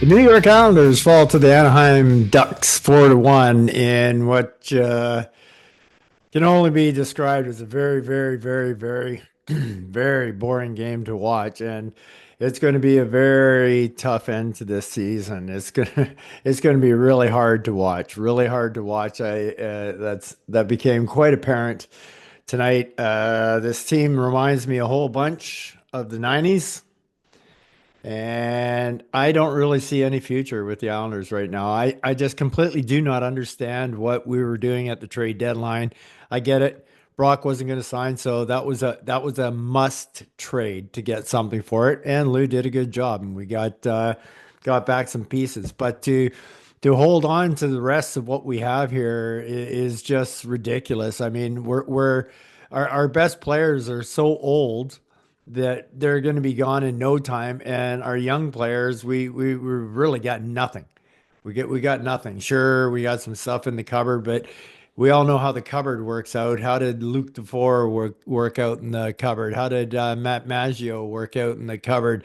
The New York Islanders fall to the Anaheim Ducks 4-1 in what can only be described as a very, very, very, very, very boring game to watch, and it's going to be a very tough end to this season. It's going to be really hard to watch, really hard to watch. That became quite apparent tonight. This team reminds me a whole bunch of the '90s. And I don't really see any future with the Islanders right now. I just completely do not understand what we were doing at the trade deadline. I get it. Brock wasn't going to sign, so that was a must trade to get something for it. And Lou did a good job, and we got back some pieces. But to hold on to the rest of what we have here is just ridiculous. I mean, our best players are so old that they're going to be gone in no time. And our young players, we really got nothing. We got nothing. Sure, we got some stuff in the cupboard, but we all know how the cupboard works out. How did Luke DeFore work out in the cupboard? How did Matt Maggio work out in the cupboard?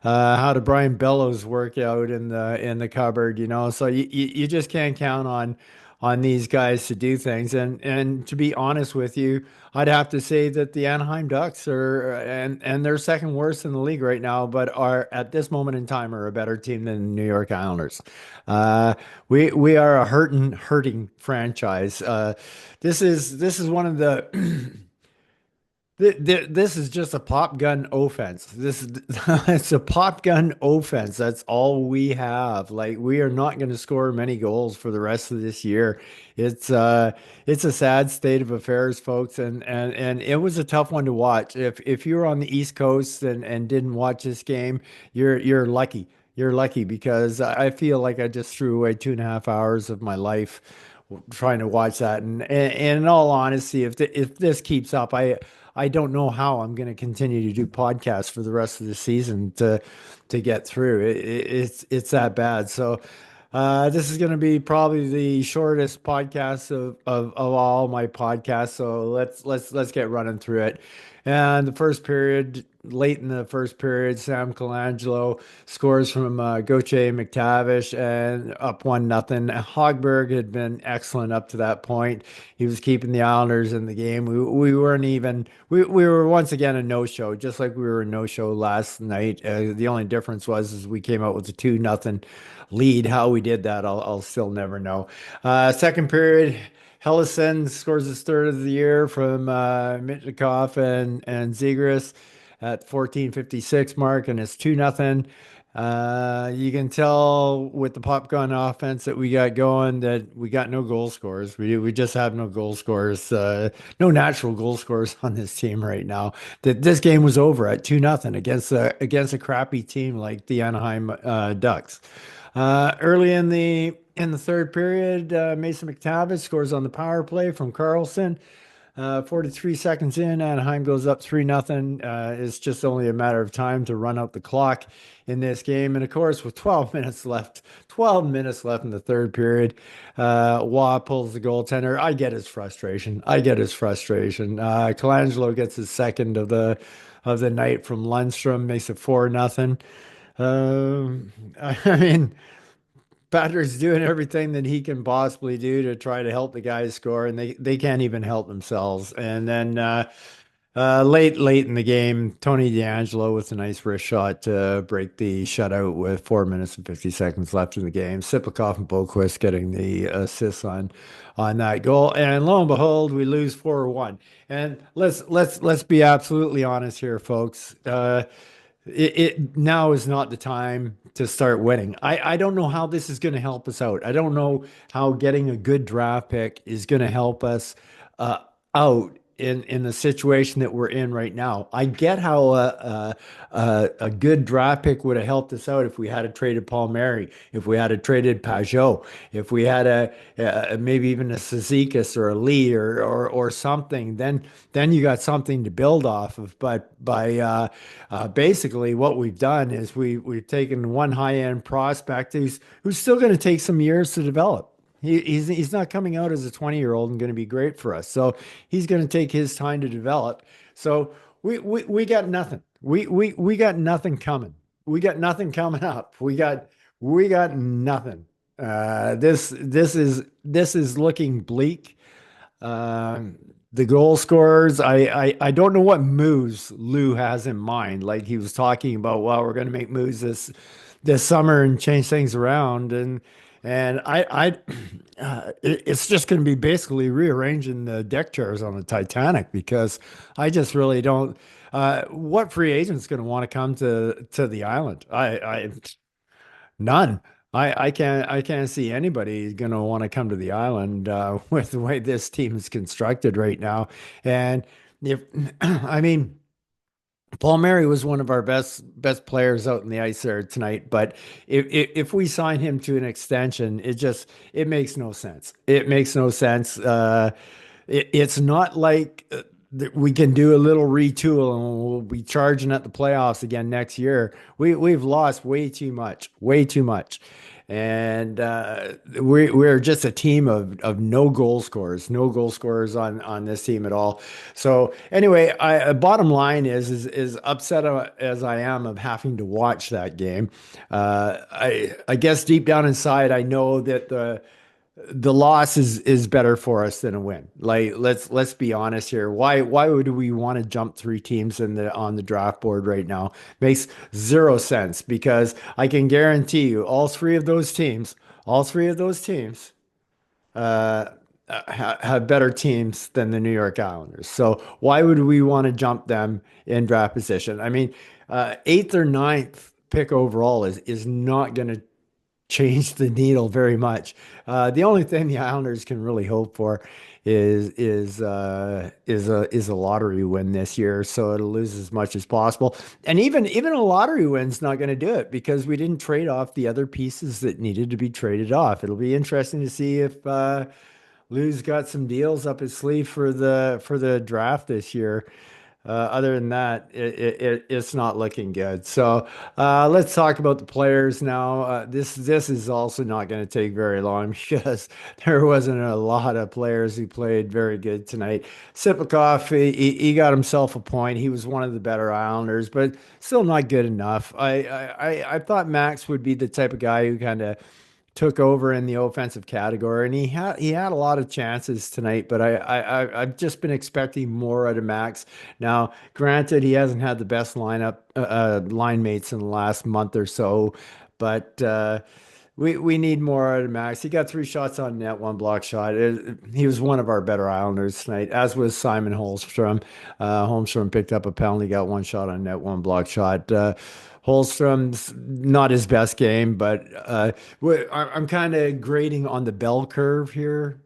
How did Brian Bellows work out in the cupboard? So you just can't count on these guys to do things. And to be honest with you, I'd have to say that the Anaheim Ducks are and they're second worst in the league right now, but are at this moment in time are a better team than the New York Islanders. Uh, we are a hurting franchise. This is one of the this is just a pop gun offense. This is it's a pop gun offense. That's all we have. Like we are not going to score many goals for the rest of this year. It's a sad state of affairs, folks, and it was a tough one to watch. If you're on the East Coast and didn't watch this game, you're lucky. You're lucky because I feel like I just threw away 2.5 hours of my life trying to watch that. And in all honesty, if this keeps up, I don't know how I'm going to continue to do podcasts for the rest of the season to get through. It's that bad. So this is going to be probably the shortest podcast of all my podcasts. So let's get running through it. And the first period, late in the first period, Sam Colangelo scores from Gauthier McTavish and up 1-0. Hogberg had been excellent up to that point. He was keeping the Islanders in the game. We weren't even we were once again a no-show, just like we were a no-show last night. The only difference was is we came out with a 2-0 lead. How we did that, I'll still never know. Second period. Hellison scores his third of the year from Mitchnikov and Zegras at 14:56 mark, and it's 2-0. You can tell with the pop gun offense that we got going that we got no goal scorers. We just have no goal scorers, no natural goal scorers on this team right now. That this game was over at 2-0 against a crappy team like the Anaheim Ducks. Early in the third period, Mason McTavish scores on the power play from Carlson. 43 seconds in, Anaheim goes up 3-0. It's just only a matter of time to run out the clock in this game. And of course, with 12 minutes left in the third period, Waugh pulls the goaltender. I get his frustration. Colangelo gets his second of the night from Lundstrom, makes it 4-0. I mean, Patrick's doing everything that he can possibly do to try to help the guys score, and they can't even help themselves. And then late in the game, Tony DeAngelo with a nice wrist shot to break the shutout with 4 minutes and 50 seconds left in the game. Siplikov and Boqvist getting the assists on that goal, and lo and behold, we lose 4-1. And let's be absolutely honest here, folks. It now is not the time to start winning. I don't know how this is going to help us out. I don't know how getting a good draft pick is going to help us uh, out in the situation that we're in right now. I get how a good draft pick would have helped us out if we had a traded Palmieri, if we had a traded Pajot, if we had maybe even a Cizikas or a Lee or something. Then you got something to build off of. But by basically what we've done is we've taken one high-end prospect who's still going to take some years to develop. He's not coming out as a 20-year-old and going to be great for us. So he's going to take his time to develop. So we got nothing. We got nothing coming. We got nothing coming up. We got nothing. This is looking bleak. Um, the goal scorers, I don't know what moves Lou has in mind. Like he was talking about, well, we're going to make moves this summer and change things around, and it's just going to be basically rearranging the deck chairs on the Titanic because I just really don't. What free agent's going to want to come to the island? None. I can't see anybody going to want to come to the island with the way this team is constructed right now. And if I mean, Paul Mary was one of our best players out in the ice there tonight, but if we sign him to an extension, it makes no sense. It makes no sense. It's not like that we can do a little retool and we'll be charging at the playoffs again next year. We've lost way too much, and we're just a team of no goal scorers on this team at all. So anyway, bottom line is upset as I am of having to watch that game. I guess deep down inside, I know that the loss is better for us than a win. Like let's be honest here. Why would we want to jump three teams in the on the draft board right now? Makes zero sense because I can guarantee you all three of those teams uh, have better teams than the New York Islanders. So why would we want to jump them in draft position? I mean, eighth or ninth pick overall is not going to change the needle very much. The only thing the Islanders can really hope for is a lottery win this year, so it'll lose as much as possible. And even a lottery win's not going to do it because we didn't trade off the other pieces that needed to be traded off. It'll be interesting to see if Lou's got some deals up his sleeve for the draft this year. Other than that, it's not looking good. So let's talk about the players now. This is also not going to take very long because there wasn't a lot of players who played very good tonight. Sipakov, he got himself a point. He was one of the better Islanders, but still not good enough. I thought Max would be the type of guy who kind of took over in the offensive category, and he had a lot of chances tonight. But I've just been expecting more out of Max. Now, granted, he hasn't had the best line mates in the last month or so, but we need more out of Max. He got three shots on net, one block shot. He was one of our better Islanders tonight, as was Simon Holmstrom. Holmstrom picked up a penalty, got one shot on net, one block shot. Holmstrom's not his best game, but I'm kind of grading on the bell curve here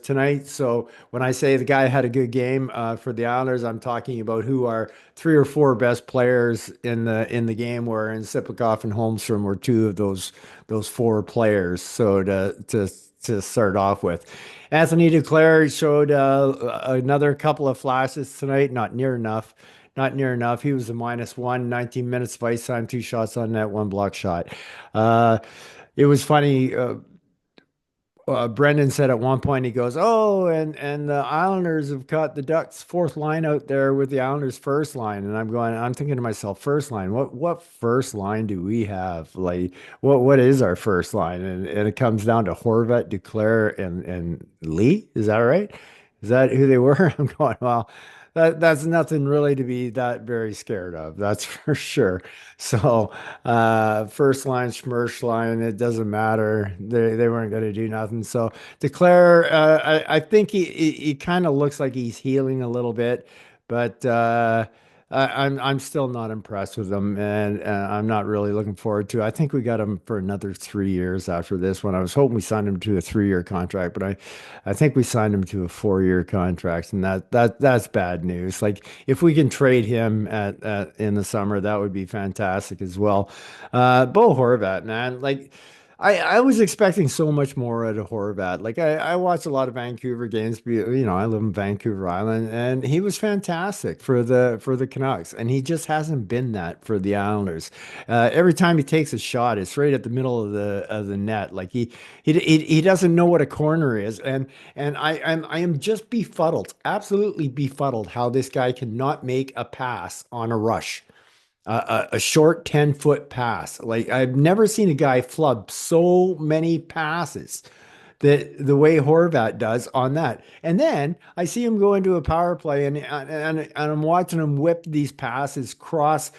tonight. So when I say the guy had a good game for the Islanders, I'm talking about who are three or four best players in the game. Wherein Sipakov and Holmstrom were two of those four players. So to start off with. Anthony Duclair showed another couple of flashes tonight, not near enough. Not near enough. He was a minus one, 19 minutes of ice time, two shots on net, one block shot. Uh, it was funny. Brendan said at one point, he goes, "Oh, and the Islanders have got the Ducks' fourth line out there with the Islanders' first line." And I'm thinking to myself, first line, what first line do we have? Like, what is our first line? And it comes down to Horvat, Duclair, and Lee. Is that right? Is that who they were? I'm going, well, that's nothing really to be that very scared of. That's for sure. So, first line, Schmersh line, it doesn't matter. They weren't going to do nothing. So, Declare, I think he kind of looks like he's healing a little bit, but I'm still not impressed with him, and I'm not really looking forward to. I think we got him for another 3 years after this one. I was hoping we signed him to a 3-year contract, but I think we signed him to a 4-year contract, and that's bad news. Like if we can trade him at in the summer, that would be fantastic as well. Bo Horvat, man, like. I was expecting so much more out of Horvat. Like I watched a lot of Vancouver games. I live in Vancouver Island, and he was fantastic for the Canucks, and he just hasn't been that for the Islanders. Every time he takes a shot, it's right at the middle of the net. Like he doesn't know what a corner is, and I am just befuddled, absolutely befuddled, how this guy cannot make a pass on a rush. a short 10-foot pass. Like I've never seen a guy flub so many passes the way Horvat does on that. And then I see him go into a power play and I'm watching him whip these passes cross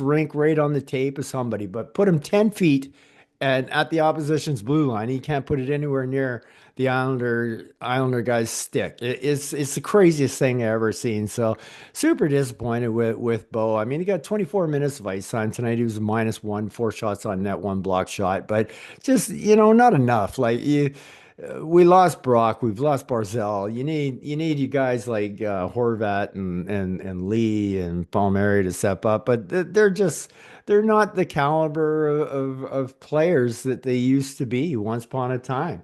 rink right on the tape of somebody, but put him 10 feet and at the opposition's blue line, he can't put it anywhere near the Islander guy's stick. It's the craziest thing I've ever seen. So super disappointed with Bo. I mean, he got 24 minutes of ice time tonight. He was minus one, 4 shots on net, one block shot, but just not enough. Like we lost Brock, we've lost Barzell. You need you guys like Horvat and Lee and Palmieri to step up, but they're not the caliber of players that they used to be once upon a time.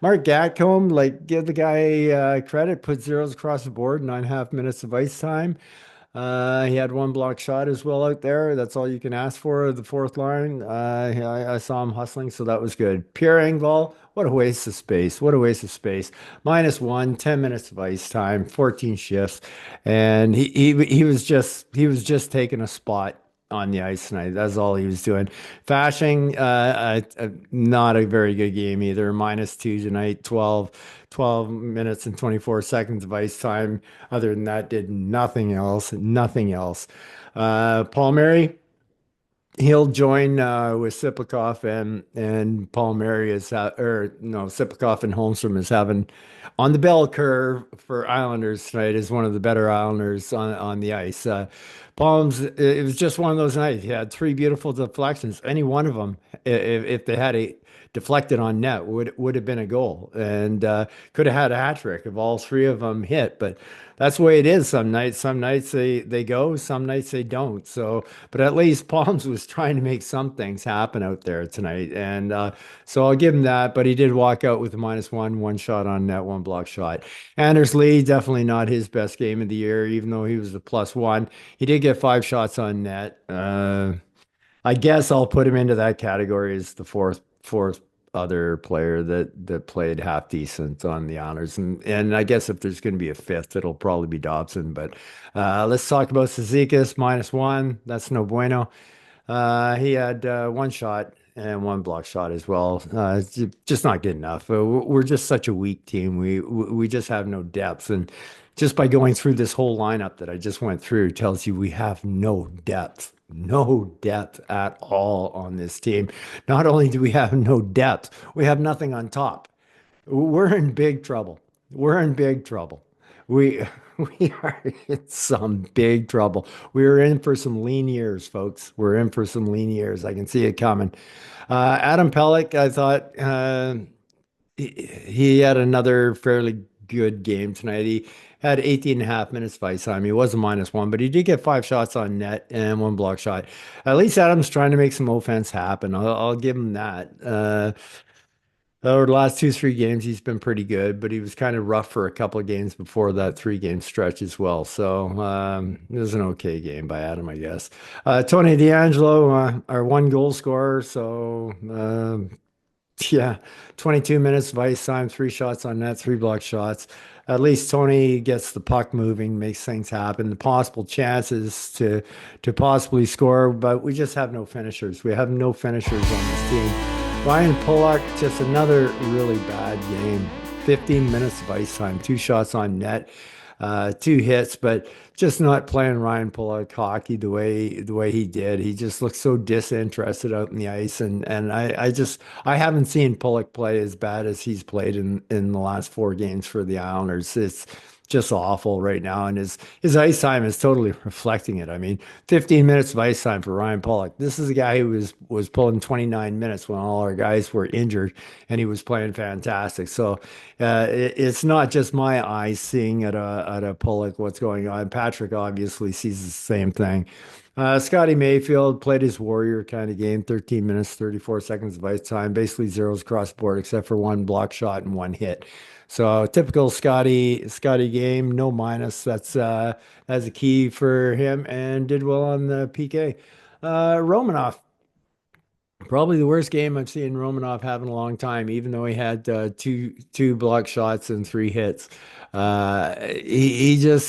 Mark Gatcomb, like give the guy credit, put zeros across the board, 9.5 minutes of ice time. He had one block shot as well out there. That's all you can ask for. The fourth line, I saw him hustling, so that was good. Pierre Engvall, what a waste of space. What a waste of space. Minus one, 10 minutes of ice time, 14 shifts, and he was just taking a spot on the ice tonight. That's all he was doing. Fashing, not a very good game either. Minus two tonight, 12 minutes and 24 seconds of ice time. Other than that, did nothing else, nothing else. Palmieri, he'll join with Siplikov and Palmieri or no, Siplikov and Holmstrom is having on the bell curve for Islanders tonight is one of the better Islanders on the ice. Palms, it was just one of those nights. He had three beautiful deflections. Any one of them, if they had a deflected on net, would have been a goal, and could have had a hat trick if all three of them hit. But that's the way it is. Some nights they go, some nights they don't. So, but at least Palms was trying to make some things happen out there tonight, and so I'll give him that. But he did walk out with a minus one shot on net, one block shot. Anders Lee, definitely not his best game of the year, even though he was a plus one. He did get 5 shots on net. I guess I'll put him into that category as the fourth other player that played half decent on the honors. And I guess if there's going to be a fifth, it'll probably be Dobson. But let's talk about Cizikas, minus one. That's no bueno. He had one shot and one block shot as well. It's just not good enough. We're just such a weak team. We just have no depth. And just by going through this whole lineup that I just went through tells you we have no depth. No depth at all on this team. Not only do we have no depth, we have nothing on top. We're in big trouble. We're in big trouble. We we are in some big trouble. We're in for some lean years, folks. We're in for some lean years. I can see it coming. Adam Pelech, I thought he had another fairly good game tonight. He had 18 and a half minutes of ice time. He was a minus one, but he did get 5 shots on net and one block shot. At least Adam's trying to make some offense happen. I'll give him that. Over the last two, 3 games, he's been pretty good, but he was kind of rough for a couple of games before that 3 game stretch as well. So it was an okay game by Adam, I guess. Tony DeAngelo, our one goal scorer. So yeah, 22 minutes of ice time, 3 shots on net, three block shots. At least Tony gets the puck moving, makes things happen. The possible chances to possibly score, but we just have no finishers. We have no finishers on this team. Ryan Pulock, just another really bad game. 15 minutes of ice time, 2 shots on net, 2 hits, but just not playing Ryan Pulock hockey the way he did. He just looked so disinterested out in the ice, and I haven't seen Pulock play as bad as he's played in the last 4 games for the Islanders. It's just awful right now, and his ice time is totally reflecting it. I mean, 15 minutes of ice time for Ryan Pulock. This is a guy who was pulling 29 minutes when all our guys were injured, and he was playing fantastic. So it's not just my eyes seeing at a Pulock what's going on. Patrick obviously sees the same thing. Scotty Mayfield played his warrior kind of game, 13 minutes, 34 seconds of ice time, basically zeros across the board except for one block shot and one hit. So typical Scotty game, no minus. That's a key for him and did well on the PK. Romanov, probably the worst game I've seen Romanov have in a long time, even though he had two block shots and 3 hits. He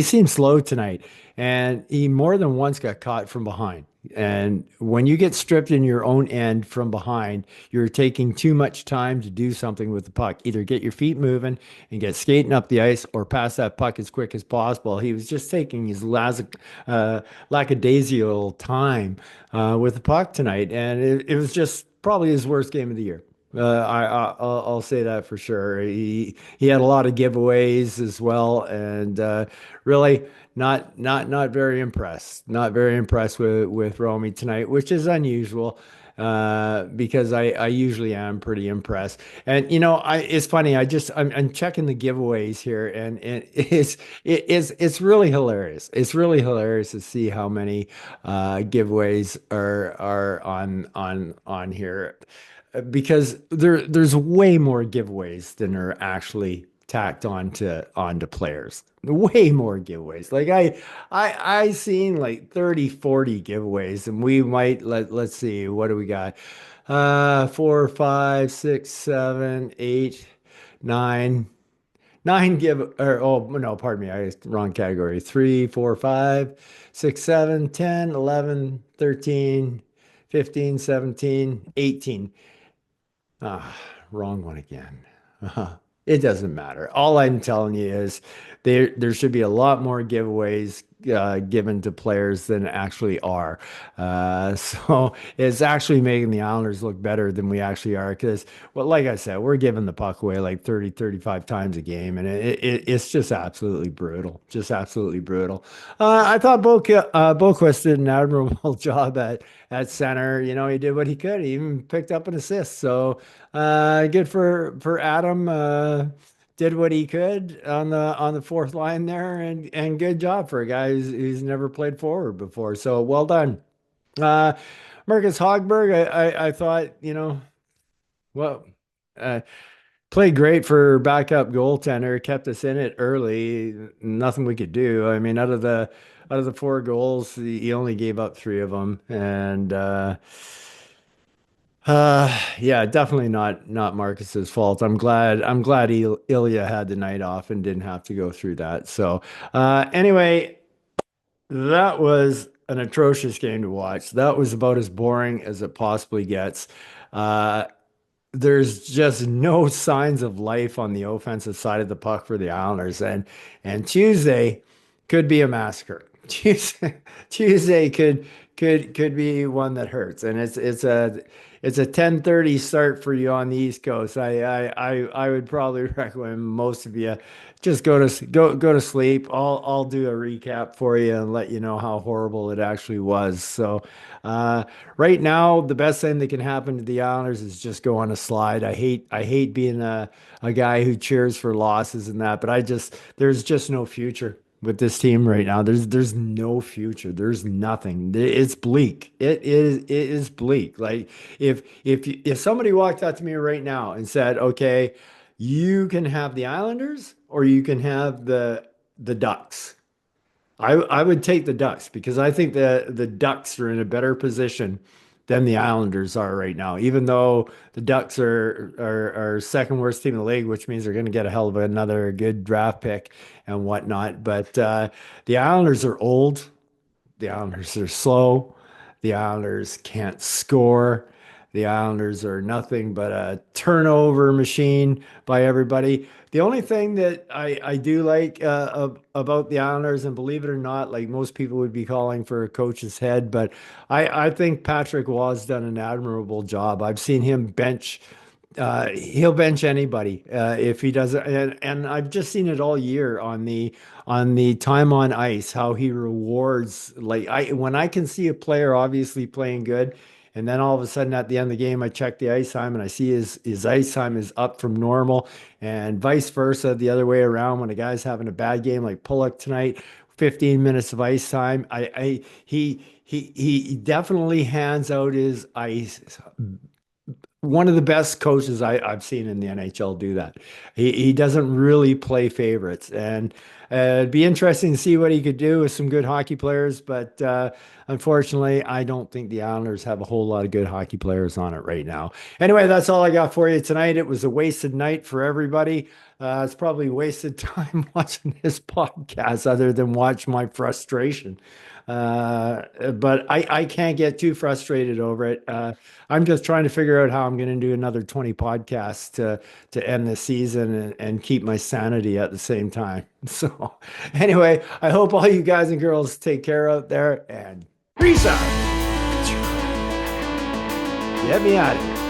seemed slow tonight, and he more than once got caught from behind. And when you get stripped in your own end from behind, you're taking too much time to do something with the puck. Either get your feet moving and get skating up the ice, or pass that puck as quick as possible. He was just taking his lackadaisical time with the puck tonight, and it was just probably his worst game of the year. I'll say that for sure. He had a lot of giveaways as well, and really not very impressed. Not very impressed with Romy tonight, which is unusual because I usually am pretty impressed. And it's funny. I'm checking the giveaways here, and it's really hilarious. It's really hilarious to see how many giveaways are on here because there's way more giveaways than are actually tacked onto players. Way more giveaways. Like I seen like 30, 40 giveaways, and we might let's see, what do we got? 4, 5, 6, 7, 8, 9. Nine give or oh no, pardon me, wrong category. 3, 4, 5, 6, 7, 10, 11, 13, 15, 17, 18. Ah, wrong one again. It doesn't matter. All I'm telling you is there should be a lot more giveaways given to players than actually are. So it's actually making the Islanders look better than we actually are because, well, like I said, we're giving the puck away like 30, 35 times a game, and it's just absolutely brutal. Just absolutely brutal. I thought Boquist did an admirable job at center. He did what he could. He even picked up an assist. So good for Adam. Did what he could on the fourth line there, and good job for a guy who's never played forward before. So well done. Uh, Marcus Hogberg, I thought, well, uh, played great for backup goaltender, kept us in it early. Nothing we could do. I mean, out of the four goals, he only gave up three of them, and yeah, definitely not Marcus's fault. I'm glad Ilya had the night off and didn't have to go through that. So, anyway, that was an atrocious game to watch. That was about as boring as it possibly gets. Uh, there's just no signs of life on the offensive side of the puck for the Islanders, and Tuesday could be a massacre. Tuesday could be one that hurts, and it's a 10:30 start for you on the East Coast. I would probably recommend most of you just go to sleep. I'll do a recap for you and let you know how horrible it actually was. So right now, the best thing that can happen to the Islanders is just go on a slide. I hate being a guy who cheers for losses and that, but there's just no future with this team right now. There's no future. There's nothing. It's bleak. It is bleak. Like if somebody walked up to me right now and said, "Okay, you can have the Islanders or you can have the Ducks." I would take the Ducks because I think the Ducks are in a better position than the Islanders are right now. Even though the Ducks are second worst team in the league, which means they're going to get a hell of another good draft pick and whatnot. But the Islanders are old. The Islanders are slow. The Islanders can't score. The Islanders are nothing but a turnover machine by everybody. The only thing that I do like about the Islanders, and believe it or not, like most people would be calling for a coach's head, but I think Patrick Waugh's done an admirable job. I've seen him he'll bench anybody if he doesn't, and I've just seen it all year on the time on ice, how he rewards. Like when I can see a player obviously playing good, and then all of a sudden at the end of the game, I check the ice time and I see his ice time is up from normal, and vice versa the other way around. When a guy's having a bad game like Pulock tonight, 15 minutes of ice time, he definitely hands out his ice. One of the best coaches I've seen in the NHL do that. He doesn't really play favorites, and It'd be interesting to see what he could do with some good hockey players, but unfortunately, I don't think the Islanders have a whole lot of good hockey players on it right now. Anyway, that's all I got for you tonight. It was a wasted night for everybody. It's probably wasted time watching this podcast other than watch my frustration. But I can't get too frustrated over it. I'm just trying to figure out how I'm going to do another 20 podcasts to end the season and keep my sanity at the same time. So, anyway, I hope all you guys and girls take care out there and peace out. Get me out of here.